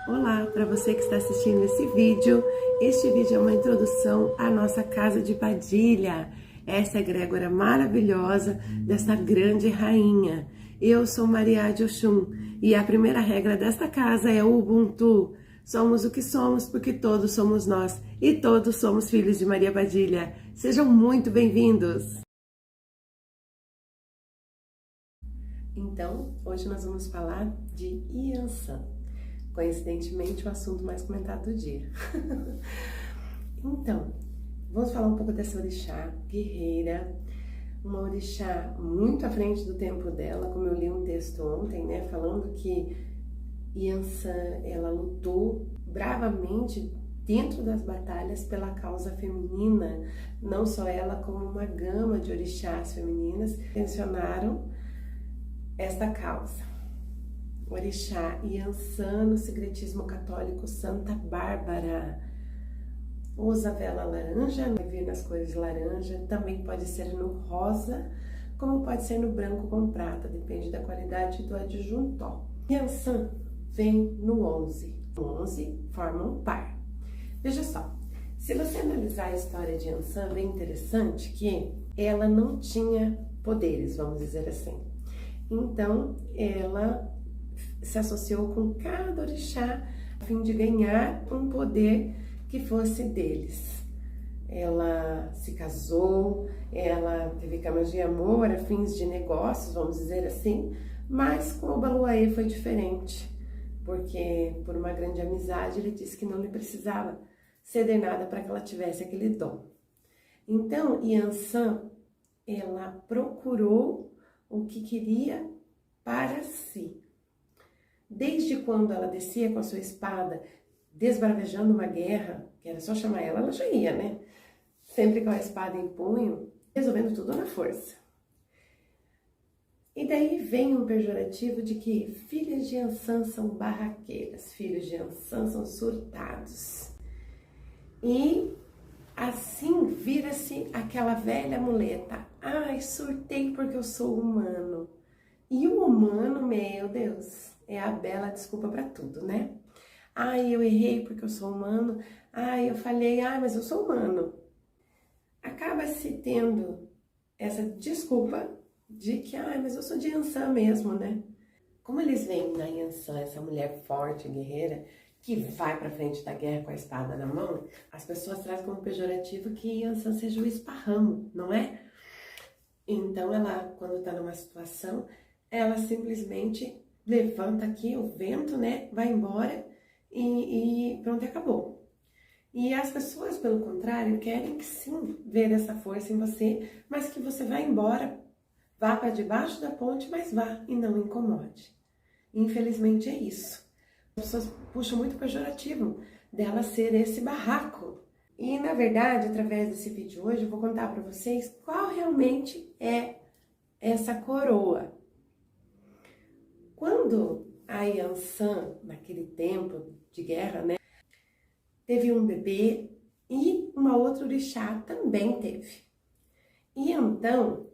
Olá, para você que está assistindo esse vídeo. Este vídeo é uma introdução à nossa casa de Padilha. Essa egrégora maravilhosa desta grande rainha. Eu sou Maria de Oxum e a primeira regra desta casa é o Ubuntu. Somos o que somos porque todos somos nós e todos somos filhos de Maria Padilha. Sejam muito bem-vindos! Então, hoje nós vamos falar de Yansan. Coincidentemente, o assunto mais comentado do dia. Então, vamos falar um pouco dessa orixá guerreira, uma orixá muito à frente do tempo dela, como eu li um texto ontem, né, falando que Yansan, ela lutou bravamente dentro das batalhas pela causa feminina, não só ela, como uma gama de orixás femininas mencionaram esta causa. Orixá Yansan, no secretismo católico, Santa Bárbara. Usa vela laranja, vai vir nas cores laranja, também pode ser no rosa, como pode ser no branco com prata, depende da qualidade do adjuntor. Yansan vem no 11. O 11 forma um par. Veja só, se você analisar a história de Yansan, é bem interessante que ela não tinha poderes, vamos dizer assim. Então, ela se associou com cada orixá a fim de ganhar um poder que fosse deles. Ela se casou, ela teve camas de amor a fins de negócios, vamos dizer assim, mas com o Baluaê foi diferente, porque por uma grande amizade ele disse que não lhe precisava ceder nada para que ela tivesse aquele dom. Então, Yansan, ela procurou o que queria para si. Desde quando ela descia com a sua espada, desbravejando uma guerra, que era só chamar ela, ela já ia, né? Sempre com a espada em punho, resolvendo tudo na força. E daí vem um pejorativo de que filhas de Yansan são barraqueiras, filhos de Yansan são surtados. E assim vira-se aquela velha muleta. Ai, surtei porque eu sou humano. E o humano, meu Deus, é a bela desculpa para tudo, né? Ai, eu errei porque eu sou humano. Ai, eu falhei. Ai, mas eu sou humano. Acaba-se tendo essa desculpa de que, ai, mas eu sou de Yansan mesmo, né? Como eles veem na Yansan, essa mulher forte, guerreira, que vai pra frente da guerra com a espada na mão, as pessoas trazem como pejorativo que Yansan seja o esparramo, não é? Então ela, quando tá numa situação, ela simplesmente levanta aqui o vento, né, vai embora e pronto, acabou. E as pessoas, pelo contrário, querem que sim, ver essa força em você, mas que você vá embora, vá para debaixo da ponte, mas vá e não incomode. Infelizmente é isso. As pessoas puxam muito pejorativo dela ser esse barraco. E na verdade, através desse vídeo hoje, eu vou contar para vocês qual realmente é essa coroa. Quando a Yansan, naquele tempo de guerra, né, teve um bebê e uma outra orixá também teve. E então,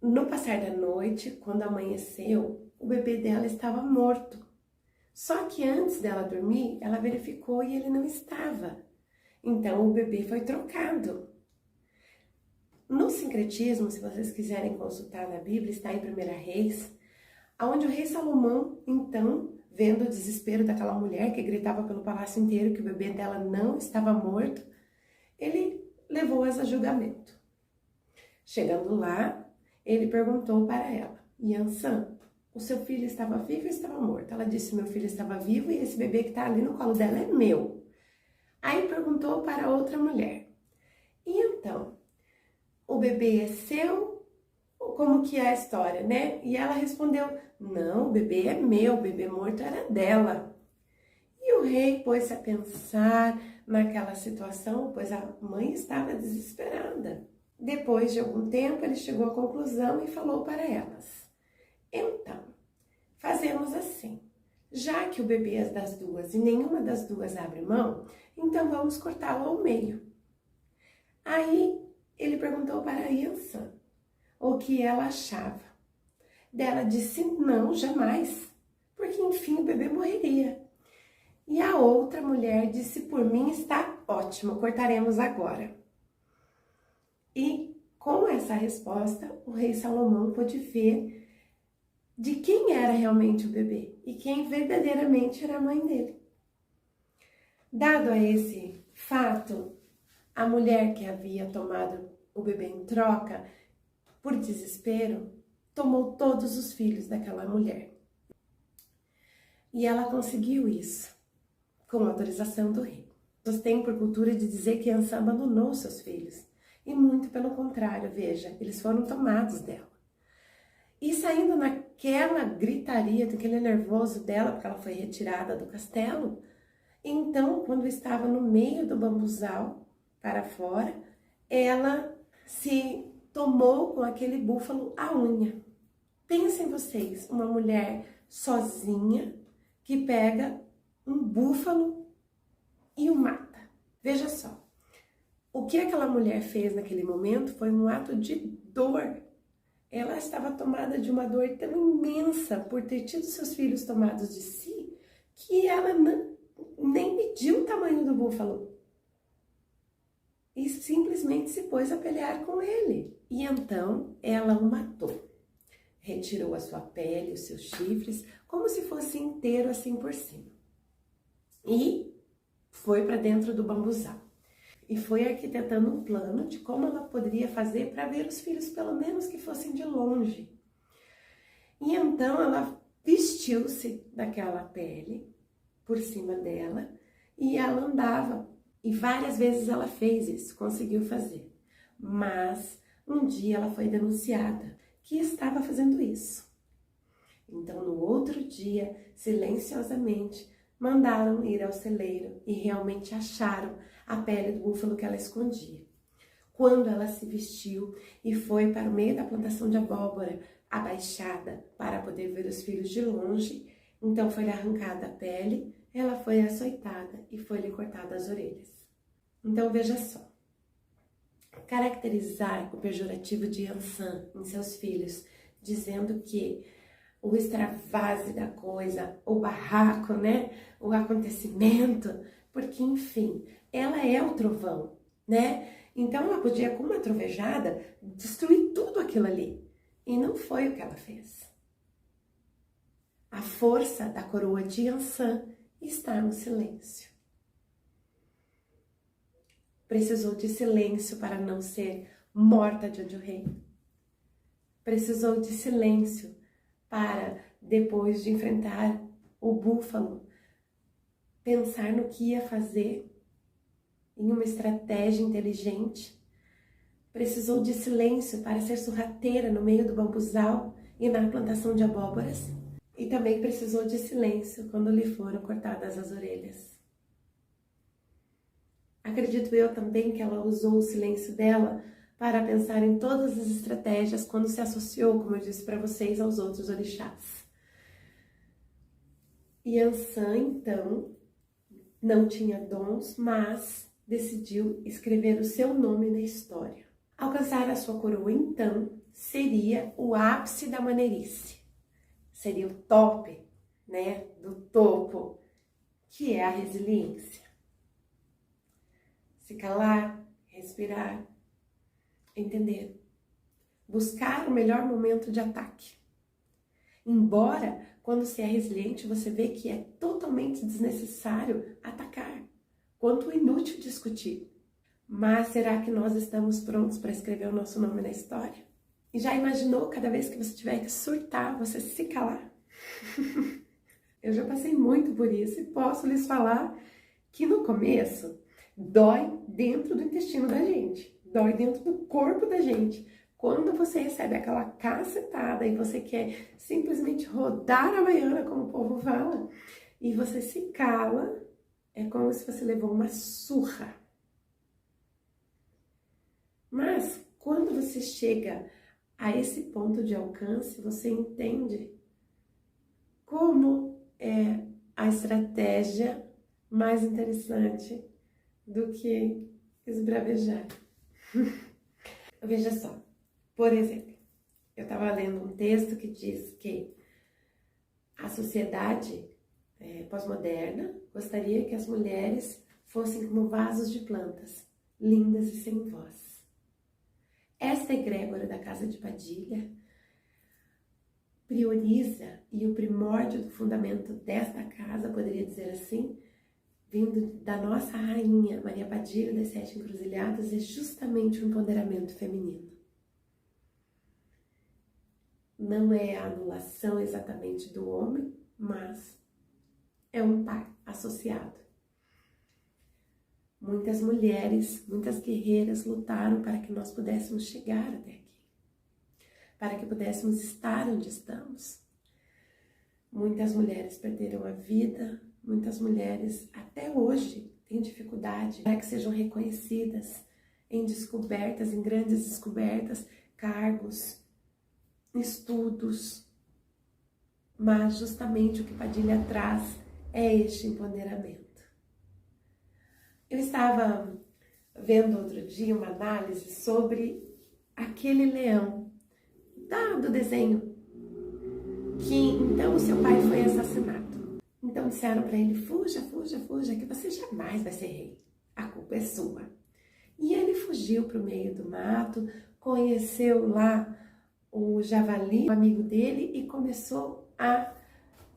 no passar da noite, quando amanheceu, o bebê dela estava morto. Só que antes dela dormir, ela verificou e ele não estava. Então, o bebê foi trocado. No sincretismo, se vocês quiserem consultar na Bíblia, está em 1 Reis, onde o rei Salomão, então, vendo o desespero daquela mulher que gritava pelo palácio inteiro que o bebê dela não estava morto, ele levou-as a julgamento. Chegando lá, ele perguntou para ela, Yansan, o seu filho estava vivo ou estava morto? Ela disse, meu filho estava vivo e esse bebê que está ali no colo dela é meu. Aí perguntou para outra mulher, e então, o bebê é seu? Como que é a história, né? E ela respondeu, não, o bebê é meu, o bebê morto era dela. E o rei pôs-se a pensar naquela situação, pois a mãe estava desesperada. Depois de algum tempo, ele chegou à conclusão e falou para elas, então, fazemos assim, já que o bebê é das duas e nenhuma das duas abre mão, então vamos cortá-lo ao meio. Aí, ele perguntou para a Yansan o que ela achava. Dela disse, não, jamais, porque enfim o bebê morreria. E a outra mulher disse: por mim está ótimo, cortaremos agora. E com essa resposta, o rei Salomão pôde ver de quem era realmente o bebê e quem verdadeiramente era a mãe dele. Dado a esse fato, a mulher que havia tomado o bebê em troca, por desespero, tomou todos os filhos daquela mulher. E ela conseguiu isso com a autorização do rei. Vocês têm por cultura de dizer que Iansã abandonou seus filhos. E muito pelo contrário, veja, eles foram tomados dela. E saindo naquela gritaria, daquele nervoso dela, porque ela foi retirada do castelo, então, quando estava no meio do bambuzal, para fora, ela se tomou com aquele búfalo a unha. Pensem vocês, uma mulher sozinha que pega um búfalo e o mata. Veja só, o que aquela mulher fez naquele momento foi um ato de dor. Ela estava tomada de uma dor tão imensa por ter tido seus filhos tomados de si, que ela nem mediu o tamanho do búfalo. E simplesmente se pôs a pelear com ele. E então ela o matou. Retirou a sua pele, os seus chifres, como se fosse inteiro assim por cima. E foi para dentro do bambuzal. E foi arquitetando um plano de como ela poderia fazer para ver os filhos, pelo menos que fossem de longe. E então ela vestiu-se daquela pele por cima dela e ela andava. E várias vezes ela fez isso, conseguiu fazer. Mas um dia ela foi denunciada que estava fazendo isso. Então no outro dia, silenciosamente, mandaram ir ao celeiro e realmente acharam a pele do búfalo que ela escondia. Quando ela se vestiu e foi para o meio da plantação de abóbora, abaixada, para poder ver os filhos de longe, então foi arrancada a pele, ela foi açoitada e foi-lhe cortada as orelhas. Então veja só, caracterizar o pejorativo de Iansã em seus filhos, dizendo que o extravase da coisa, o barraco, né? O acontecimento, porque, enfim, ela é o trovão, né? Então ela podia, com uma trovejada, destruir tudo aquilo ali. E não foi o que ela fez. A força da coroa de Iansã está no silêncio. Precisou de silêncio para não ser morta diante do rei. Precisou de silêncio para, depois de enfrentar o búfalo, pensar no que ia fazer em uma estratégia inteligente. Precisou de silêncio para ser sorrateira no meio do bambuzal e na plantação de abóboras. E também precisou de silêncio quando lhe foram cortadas as orelhas. Acredito eu também que ela usou o silêncio dela para pensar em todas as estratégias quando se associou, como eu disse para vocês, aos outros orixás. Iansã, então, não tinha dons, mas decidiu escrever o seu nome na história. Alcançar a sua coroa, então, seria o ápice da maneirice. Seria o top, né, do topo, que é a resiliência. Se calar, respirar, entender. Buscar o melhor momento de ataque. Embora, quando se é resiliente, você vê que é totalmente desnecessário atacar. Quanto inútil discutir. Mas será que nós estamos prontos para escrever o nosso nome na história? E já imaginou cada vez que você tiver que surtar, você se calar? Eu já passei muito por isso e posso lhes falar que no começo dói dentro do intestino da gente, dói dentro do corpo da gente. Quando você recebe aquela cacetada e você quer simplesmente rodar a baiana, como o povo fala, e você se cala, é como se você levou uma surra. Mas quando você chega a esse ponto de alcance, você entende como é a estratégia mais interessante do que esbravejar. Veja só, por exemplo, eu estava lendo um texto que diz que a sociedade pós-moderna, gostaria que as mulheres fossem como vasos de plantas, lindas e sem voz. Esta egrégora da Casa de Padilha prioriza, e o primórdio do fundamento desta casa, poderia dizer assim, vindo da nossa rainha Maria Padilha das Sete Encruzilhadas, é justamente o empoderamento feminino. Não é a anulação exatamente do homem, mas é um par associado. Muitas mulheres, muitas guerreiras lutaram para que nós pudéssemos chegar até aqui, para que pudéssemos estar onde estamos. Muitas mulheres perderam a vida, muitas mulheres até hoje têm dificuldade para que sejam reconhecidas em descobertas, em grandes descobertas, cargos, estudos. Mas justamente o que Padilha traz é este empoderamento. Eu estava vendo outro dia uma análise sobre aquele leão do desenho, que então o seu pai foi assassinado. Então disseram para ele, fuja, fuja, fuja, que você jamais vai ser rei, a culpa é sua. E ele fugiu para o meio do mato, conheceu lá o javali, o amigo dele, e começou a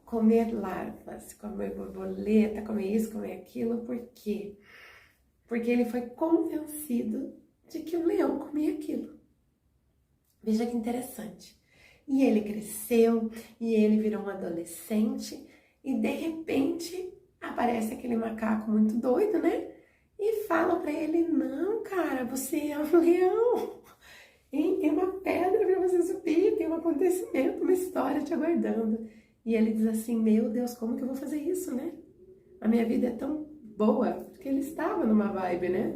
comer larvas, comer borboleta, comer isso, comer aquilo. Por quê? Porque ele foi convencido de que o leão comia aquilo. Veja que interessante. E ele cresceu, e ele virou um adolescente, e de repente aparece aquele macaco muito doido, né? E fala pra ele, não, cara, você é um leão. E tem uma pedra pra você subir, tem um acontecimento, uma história te aguardando. E ele diz assim, meu Deus, como que eu vou fazer isso, né? A minha vida é tão boa, porque ele estava numa vibe, né?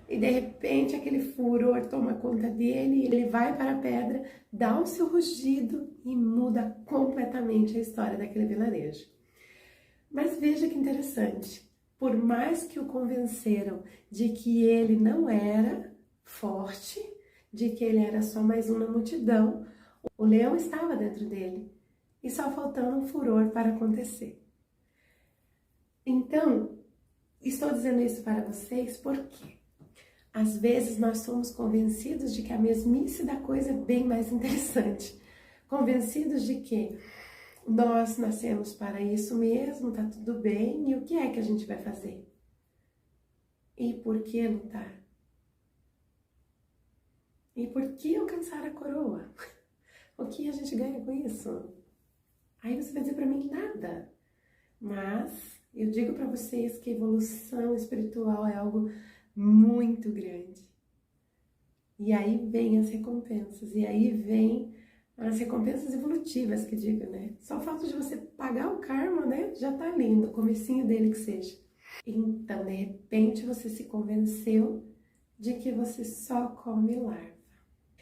E de repente aquele furor toma conta dele, ele vai para a pedra, dá o seu rugido e muda completamente a história daquele vilarejo. Mas veja que interessante, por mais que o convenceram de que ele não era forte, de que ele era só mais um na multidão, o leão estava dentro dele e só faltando um furor para acontecer. Então, estou dizendo isso para vocês porque às vezes nós somos convencidos de que a mesmice da coisa é bem mais interessante. Convencidos de que nós nascemos para isso mesmo, tá tudo bem, e o que é que a gente vai fazer? E por que lutar? E por que alcançar a coroa? O que a gente ganha com isso? Aí você vai dizer para mim, nada. Mas eu digo para vocês que evolução espiritual é algo muito grande. E aí vem as recompensas, e aí vem as recompensas evolutivas, que digo, né? Só o fato de você pagar o karma, né? Já tá lindo, o comecinho dele que seja. Então, de repente, você se convenceu de que você só come larva.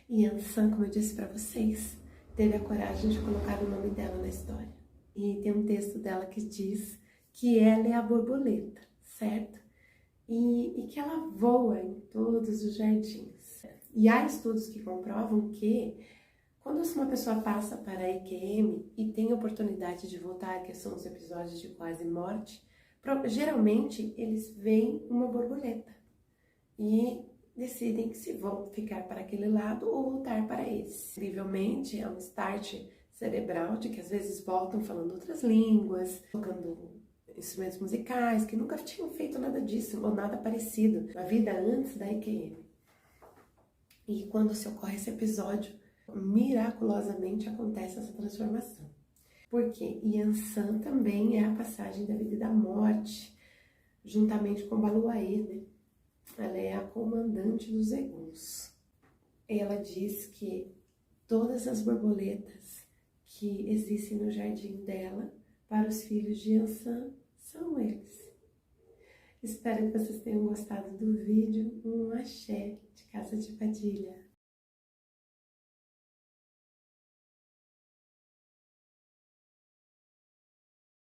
E Yansan, como eu disse para vocês, teve a coragem de colocar o nome dela na história. E tem um texto dela que diz que ela é a borboleta, certo? E que ela voa em todos os jardins. E há estudos que comprovam que quando uma pessoa passa para a EQM e tem a oportunidade de voltar, que são os episódios de quase morte, geralmente eles veem uma borboleta e decidem se vão ficar para aquele lado ou voltar para esse. Incrivelmente, é um start cerebral de que às vezes voltam falando outras línguas, tocando instrumentos musicais, que nunca tinham feito nada disso ou nada parecido na vida antes da EQM. E quando se ocorre esse episódio, miraculosamente acontece essa transformação. Porque Yansan também é a passagem da vida e da morte, juntamente com Baluaê, né? Ela é a comandante dos eguns. Ela diz que todas as borboletas que existem no jardim dela, para os filhos de Yansan, são eles. Espero que vocês tenham gostado do vídeo. Um axé de Casa de Padilha.